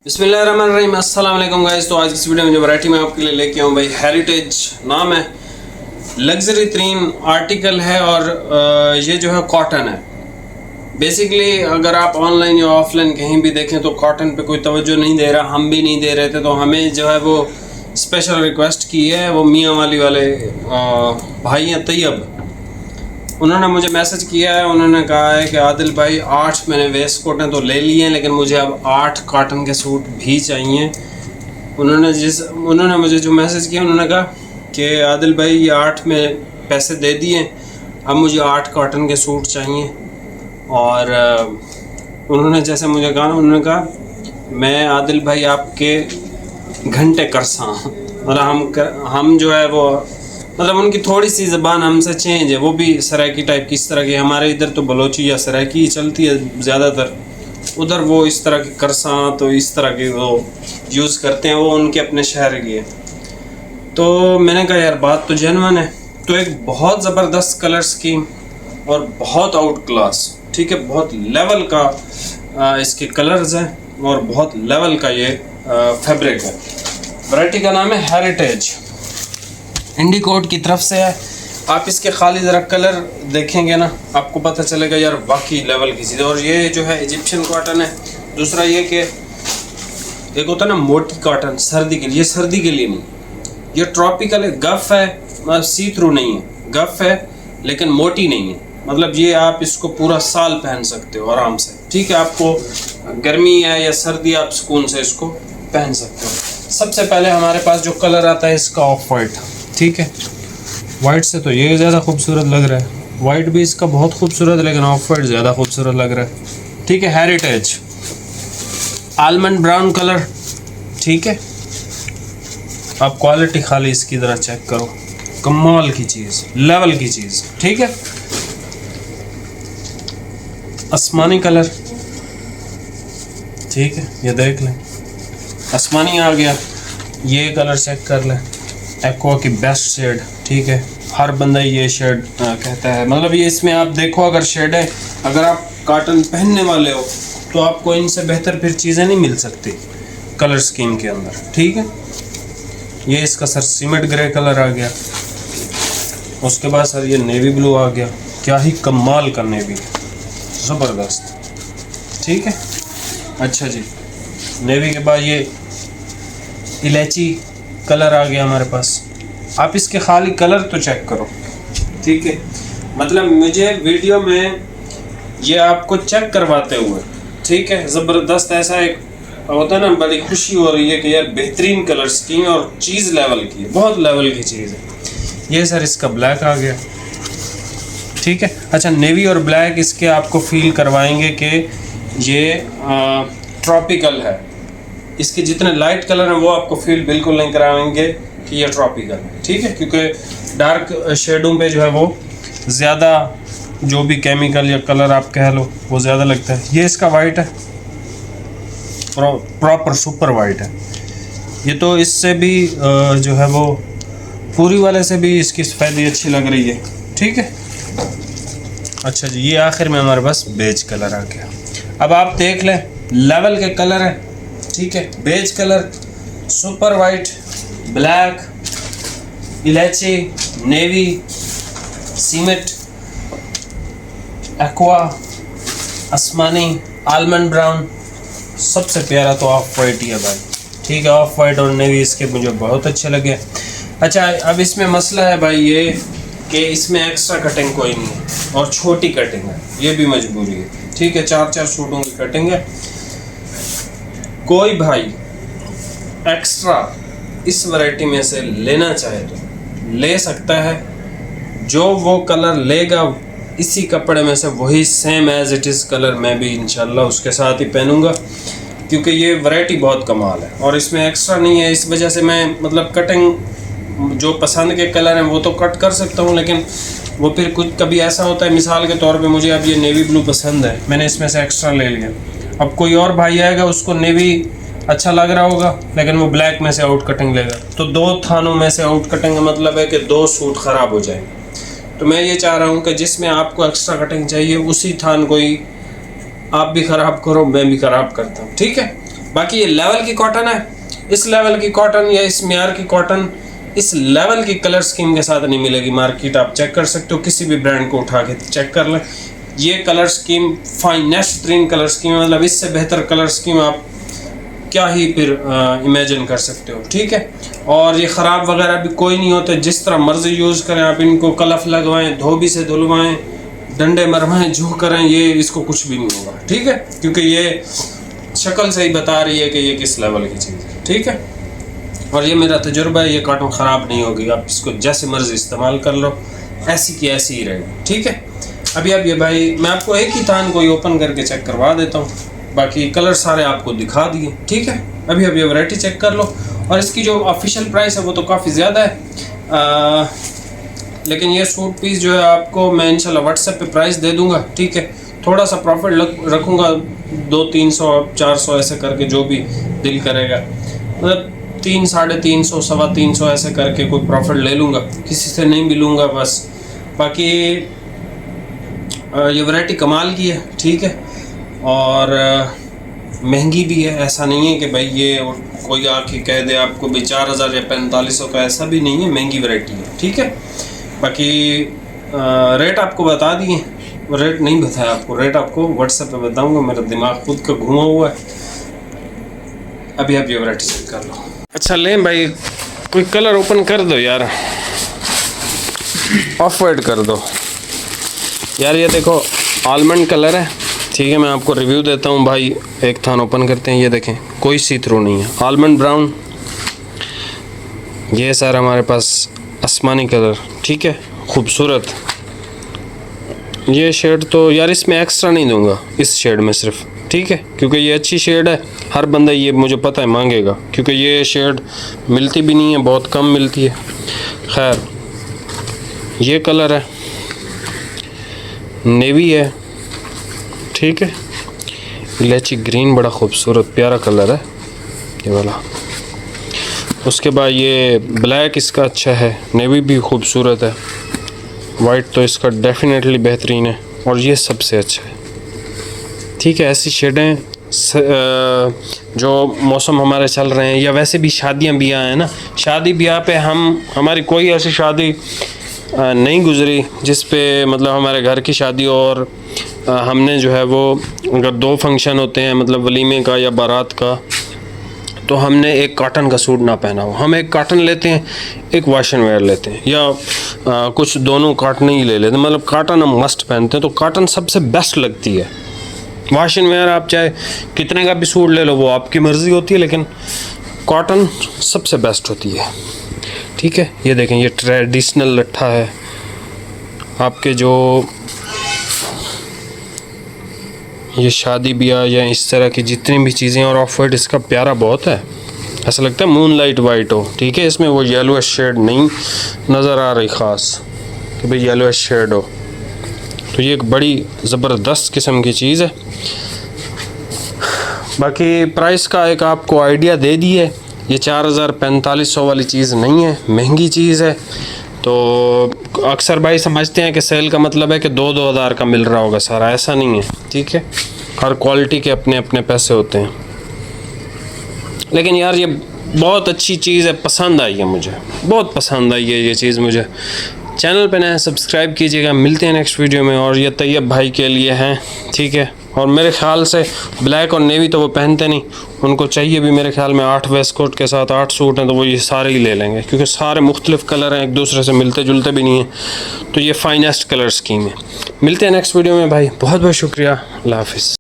बिस्मिल्लाहिर्रहमानिर्रहीम, अस्सलाम वालेकुम गाइस। तो आज की इस वीडियो में जो वैरायटी मैं आपके लिए लेके आऊँ भाई, हेरिटेज नाम है, लग्जरी तरीन आर्टिकल है और ये जो है कॉटन है। बेसिकली अगर आप ऑनलाइन या ऑफलाइन कहीं भी देखें तो कॉटन पे कोई तवज्जो नहीं दे रहा, हम भी नहीं दे रहे थे। तो हमें जो है वो स्पेशल रिक्वेस्ट की है, वो मियाँ वाली वाले भाई हैं तैयब, उन्होंने मुझे मैसेज किया है। उन्होंने कहा है कि आदिल भाई 8 मैंने वेस्ट कोटें तो ले लिए हैं, लेकिन मुझे अब 8 कॉटन के सूट भी चाहिए। उन्होंने मुझे जो मैसेज किया, उन्होंने कहा कि आदिल भाई ये 8 में पैसे दे दिए, अब मुझे 8 कॉटन के सूट चाहिए। और उन्होंने जैसे मुझे कहा, उन्होंने कहा मैं आदिल भाई आपके घंटे करसा, मतलब हम जो है वो, मतलब उनकी थोड़ी सी ज़बान हमसे चेंज है, वो भी सराइकी टाइप की, इस तरह की। हमारे इधर तो बलोची या सराइकी चलती है ज़्यादातर, उधर वो इस तरह की करसा तो इस तरह की वो यूज़ करते हैं, वो उनके अपने शहर की है। तो मैंने कहा यार बात तो जेन्युइन है। तो एक बहुत ज़बरदस्त कलर स्कीम और बहुत आउट क्लास, ठीक है, बहुत लेवल का इसके कलर्स हैं और बहुत लेवल का ये फैब्रिक है। वैरायटी का नाम है हेरिटेज, इंडिकोट की तरफ से है। आप इसके खाली ज़रा कलर देखेंगे ना, आपको पता चलेगा यार वाकई लेवल की चीज़ है। और ये जो है इजिप्शियन कॉटन है। दूसरा ये कि एक होता है ना मोटी कॉटन सर्दी के लिए, ये सर्दी के लिए नहीं, ये ट्रॉपिकल है, गफ़ है, मतलब सी थ्रू नहीं है, गफ़ है लेकिन मोटी नहीं है। मतलब ये आप इसको पूरा साल पहन सकते हो आराम से, ठीक है। आपको गर्मी है या सर्दी, आप सुकून से इसको पहन सकते हो। सबसे पहले हमारे पास जो कलर आता है इसका ऑफ वाइट, ठीक है। वाइट से तो ये ज़्यादा खूबसूरत लग रहा है, वाइट भी इसका बहुत खूबसूरत है, लेकिन ऑफ वाइट ज़्यादा खूबसूरत लग रहा है, ठीक है। हेरिटेज आलमंड ब्राउन कलर, ठीक है। आप क्वालिटी खाली इसकी ज़रा चेक करो, कमाल की चीज़, लेवल की चीज़, ठीक है। आसमानी कलर, ठीक है, ये देख लें, आसमानी आ गया। ये कलर चेक कर लें, एक्वा की बेस्ट शेड, ठीक है। हर बंदा ये शेड कहता है, मतलब ये इसमें आप देखो अगर शेड है, अगर आप कॉटन पहनने वाले हो तो आपको इनसे बेहतर फिर चीज़ें नहीं मिल सकती कलर स्कीम के अंदर, ठीक है। ये इसका सर सीमेंट ग्रे कलर आ गया, उसके बाद सर ये नेवी ब्लू आ गया, क्या ही कमाल का नेवी, ज़बरदस्त, ठीक है। अच्छा जी, नेवी के बाद ये इलायची कलर आ गया हमारे पास। आप इसके खाली कलर तो चेक करो, ठीक है। मतलब मुझे वीडियो में ये आपको चेक करवाते हुए, ठीक है, ज़बरदस्त ऐसा एक होता है ना, बड़ी खुशी हो रही है कि यार बेहतरीन कलर स्कीम और चीज़ लेवल की है, बहुत लेवल की चीज़ है। ये सर इसका ब्लैक आ गया, ठीक है। अच्छा, नेवी और ब्लैक इसके आपको फील करवाएंगे कि ये ट्रॉपिकल है। इसके जितने लाइट कलर हैं वो आपको फील बिल्कुल नहीं कराएंगे कि ये ट्रॉपिकल है, ठीक है, क्योंकि डार्क शेडों पे जो है वो ज़्यादा जो भी केमिकल या कलर आप कह लो वो ज़्यादा लगता है। ये इसका वाइट है, प्रॉपर सुपर वाइट है। ये तो इससे भी जो है वो पूरी वाले से भी इसकी सफ़ेदी अच्छी लग रही है, ठीक है। अच्छा जी, ये आखिर में हमारे पास बेज कलर आ गया। अब आप देख लें, लेवल के कलर है, ठीक है। Beige colour, super white, black, इलायची, नेवी, सीमेंट, एक्वा, आसमानी, आलमंड ब्राउन, सबसे प्यारा तो ऑफ वाइट ही है भाई, ठीक है। ऑफ वाइट और नेवी इसके मुझे बहुत अच्छे लगे। अच्छा, अब इसमें मसला है भाई ये कि इसमें एक्स्ट्रा कटिंग कोई नहीं है और छोटी कटिंग है, ये भी मजबूरी है, ठीक है। 4-4 सूटों की कटिंग है। कोई भाई एक्स्ट्रा इस वैरायटी में से लेना चाहे तो ले सकता है, जो वो कलर लेगा इसी कपड़े में से वही same as it is colour मैं भी इंशाल्लाह उसके साथ ही पहनूंगा, क्योंकि ये वैरायटी बहुत कमाल है और इसमें एक्स्ट्रा नहीं है। इस वजह से मैं मतलब कटिंग जो पसंद के कलर हैं वो तो कट कर सकता हूँ, लेकिन वो फिर कुछ कभी ऐसा होता है, मिसाल के तौर पे मुझे अब ये नेवी ब्लू पसंद है, मैंने इसमें से एक्स्ट्रा ले लिया। अब कोई और भाई आएगा, उसको नेवी अच्छा लग रहा होगा लेकिन वो ब्लैक में से आउट कटिंग लेगा, तो 2 थानों में से आउट कटिंग का मतलब है कि 2 सूट ख़राब हो जाएंगे। तो मैं ये चाह रहा हूँ कि जिसमें आपको एक्स्ट्रा कटिंग चाहिए उसी थान को ही आप भी ख़राब करो, मैं भी ख़राब करता हूँ, ठीक है। बाकी ये लेवल की कॉटन है, इस लेवल की कॉटन या इस मेयार की कॉटन इस लेवल की कलर स्कीम के साथ नहीं मिलेगी मार्केट। आप चेक कर सकते हो, किसी भी ब्रांड को उठा के चेक कर लें। ये कलर स्कीम फाइनेस्ट तरीन कलर स्कीम है, मतलब इससे बेहतर कलर स्कीम आप क्या ही फिर इमेजिन कर सकते हो, ठीक है। और ये ख़राब वगैरह भी कोई नहीं होते, जिस तरह मर्ज़ी यूज़ करें आप इनको, कलफ लगवाएं, धोबी से धुलवाएं, डंडे मरवाएं, जो करें, ये इसको कुछ भी नहीं होगा, ठीक है, क्योंकि ये शक्ल से ही बता रही है कि ये किस लेवल की चीज़ है, ठीक है। और ये मेरा तजुर्बा है, ये कॉटन ख़राब नहीं होगी, आप इसको जैसे मर्ज़ी इस्तेमाल कर लो, ऐसी की ऐसी ही रहेगी, ठीक है। अभी अब ये भाई मैं आपको एक ही थान को ओपन करके चेक करवा देता हूँ, बाकी कलर सारे आपको दिखा दिए, ठीक है। अभी अब ये वैरायटी चेक कर लो। और इसकी जो ऑफिशियल प्राइस है वो तो काफ़ी ज़्यादा है, लेकिन ये सूट पीस जो है आपको मैं इंशाल्लाह व्हाट्सएप पे प्राइस दे दूँगा, ठीक है। थोड़ा सा प्रॉफिट रखूँगा, 200-300 400 ऐसे करके, जो भी दिल करेगा, मतलब 300, 350, 325 ऐसे करके कोई प्रॉफिट ले लूँगा, किसी से नहीं मिलूँगा बस। बाकी ये वैरायटी कमाल की है, ठीक है, और महंगी भी है। ऐसा नहीं है कि भाई ये कोई आके कह दे आपको भाई 4000 या 4500 का, ऐसा भी नहीं है, महंगी वैरायटी है, ठीक है। बाकी रेट आपको बता दिए, रेट नहीं बताया आपको, रेट आपको व्हाट्सएप पे बताऊंगा, मेरा दिमाग खुद का घुमा हुआ है। अभी आप ये वैरायटी चेक कर लो। अच्छा लें भाई, कोई कलर ओपन कर दो यार, ऑफ वाइट कर दो यार। ये देखो आलमंड कलर है, ठीक है, मैं आपको रिव्यू देता हूँ भाई। एक थान ओपन करते हैं, ये देखें कोई सी थ्रू नहीं है। आलमंड ब्राउन, ये सर हमारे पास आसमानी कलर, ठीक है, खूबसूरत। ये शेड तो यार इसमें एक्स्ट्रा नहीं दूंगा, इस शेड में सिर्फ, ठीक है, क्योंकि ये अच्छी शेड है, हर बंदा ये मुझे पता है मांगेगा, क्योंकि ये शेड मिलती भी नहीं है, बहुत कम मिलती है। खैर ये कलर है, नेवी है, ठीक है, इलायची ग्रीन, बड़ा खूबसूरत प्यारा कलर है ये वाला। उसके बाद ये ब्लैक इसका अच्छा है, नेवी भी खूबसूरत है, वाइट तो इसका डेफिनेटली बेहतरीन है, और ये सबसे अच्छा है, ठीक है। ऐसी शेडें जो मौसम हमारे चल रहे हैं, या वैसे भी शादियां ब्याह हैं ना, शादी ब्याह पे हमारी कोई ऐसी शादी नहीं गुजरी जिस पे मतलब हमारे घर की शादी और हमने जो है वो अगर 2 फंक्शन होते हैं, मतलब वलीमे का या बारात का, तो हमने एक कॉटन का सूट ना पहना हो, हम एक कॉटन लेते हैं, एक वाशन वेयर लेते हैं, या कुछ दोनों कॉटन ही ले लेते हैं, मतलब कॉटन हम मस्ट पहनते हैं। तो कॉटन सबसे बेस्ट लगती है। वाशन वेयर आप चाहे कितने का भी सूट ले लो, वो आपकी मर्ज़ी होती है, लेकिन कॉटन सबसे बेस्ट होती है, ठीक है। ये देखें, ये ट्रेडिशनल लट्ठा है, आपके जो ये शादी ब्याह या इस तरह की जितनी भी चीज़ें, और ऑफ वाइट इसका प्यारा बहुत है, ऐसा लगता है मून लाइट वाइट हो, ठीक है। इसमें वो येलो शेड नहीं नज़र आ रही ख़ास कि भाई येलो शेड हो, तो ये एक बड़ी ज़बरदस्त किस्म की चीज़ है। बाकी प्राइस का एक आपको आइडिया दे दी है, ये 4000-4500 वाली चीज़ नहीं है, महंगी चीज़ है। तो अक्सर भाई समझते हैं कि सेल का मतलब है कि 2-2000 का मिल रहा होगा सारा, ऐसा नहीं है, ठीक है। हर क्वालिटी के अपने अपने पैसे होते हैं, लेकिन यार ये बहुत अच्छी चीज़ है, पसंद आई है मुझे, बहुत पसंद आई है ये चीज़ मुझे। चैनल पे नए सब्सक्राइब कीजिएगा, मिलते हैं नेक्स्ट वीडियो में। और ये तैयब भाई के लिए हैं, ठीक है। और मेरे ख्याल से ब्लैक और नेवी तो वो पहनते नहीं, उनको चाहिए भी मेरे ख्याल में 8 वेस्ट कोट के साथ 8 सूट हैं, तो वो ये सारे ही ले लेंगे, क्योंकि सारे मुख्तलिफ कलर हैं, एक दूसरे से मिलते जुलते भी नहीं हैं। तो ये फाइनेस्ट कलर स्कीम है। मिलते हैं नेक्स्ट वीडियो में भाई, बहुत बहुत शुक्रिया, अल्लाह हाफिज़।